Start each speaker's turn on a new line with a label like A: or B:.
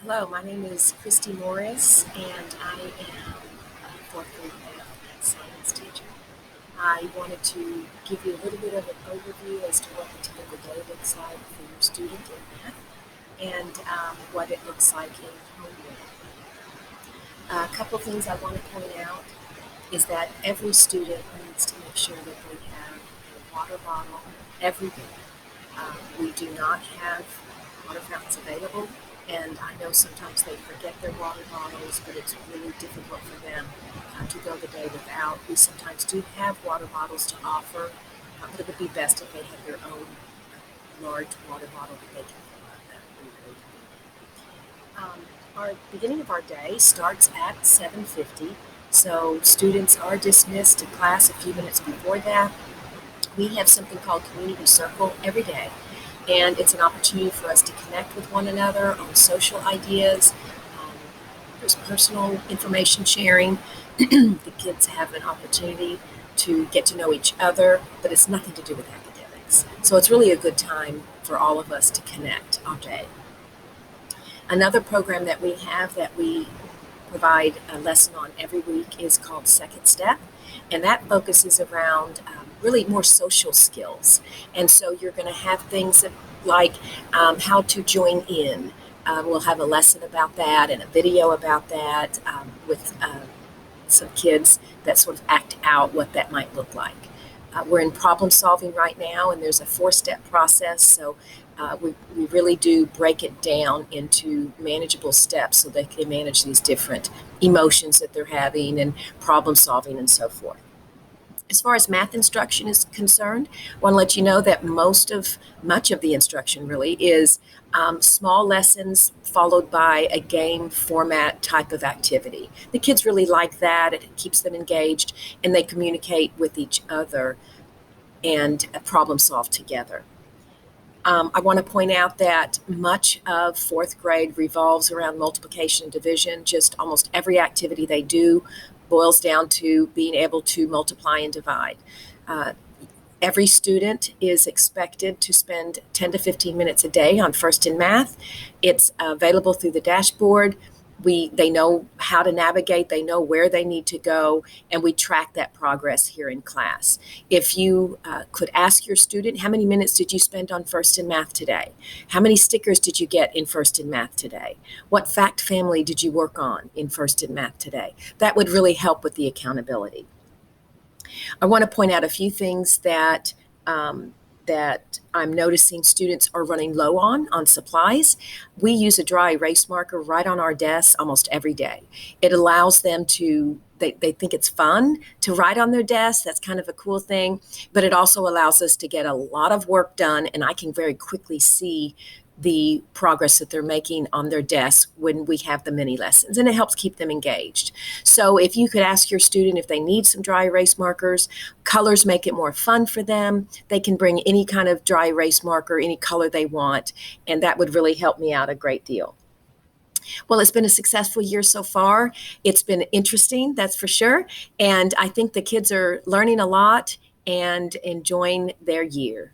A: Hello, my name is Christy Morris, and I am a fourth grade math and science teacher. I wanted to give you a little bit of an overview as to what the typical day looks like for your student in math and what it looks like in homework. A couple of things I want to point out is that every student needs to make sure that they have a water bottle every day. We do not have water fountains available, and I know sometimes they forget their water bottles, but it's really difficult for them to go the day without. We sometimes do have water bottles to offer, but it would be best if they have their own large water bottle that they can fill up. That would be really convenient. Our beginning of our day starts at 7:50, so students are dismissed to class a few minutes before that. We have something called Community Circle every day, and it's an opportunity for us to connect with one another on social ideas. Um, there's personal information sharing. The kids have an opportunity to get to know each other, but it's nothing to do with academics. So it's really a good time for all of us to connect all day. Another program that we have that we provide a lesson on every week is called Second Step, and that focuses around really more social skills. And so you're going to have things like how to join in. We'll have a lesson about that and a video about that with some kids that sort of act out what that might look like. We're in problem solving right now, and there's a 4-step process. So we really do break it down into manageable steps so they can manage these different emotions that they're having and problem solving and so forth. As far as math instruction is concerned, I want to let you know that much of the instruction really is small lessons followed by a game format type of activity. The kids really like that. It keeps them engaged, and they communicate with each other and problem solve together. I want to point out that much of fourth grade revolves around multiplication and division. Just almost every activity they do boils down to being able to multiply and divide. Uh, every student is expected to spend 10 to 15 minutes a day on First in Math. It's available through the dashboard. They know how to navigate, they know where they need to go, and we track that progress here in class. If you could ask your student, how many minutes did you spend on First in Math today? How many stickers did you get in First in Math today? What fact family did you work on in First in Math today? That would really help with the accountability. I want to point out a few things that I'm noticing students are running low on supplies. We use a dry erase marker right on our desks almost every day. It allows them to, they think it's fun to write on their desk. That's kind of a cool thing, but it also allows us to get a lot of work done, and I can very quickly see the progress that they're making on their desks when we have the mini lessons, and it helps keep them engaged. So if you could ask your student if they need some dry erase markers, colors make it more fun for them. They can bring any kind of dry erase marker, any color they want, and that would really help me out a great deal. Well, it's been a successful year so far. It's been interesting, that's for sure, and I think the kids are learning a lot and enjoying their year.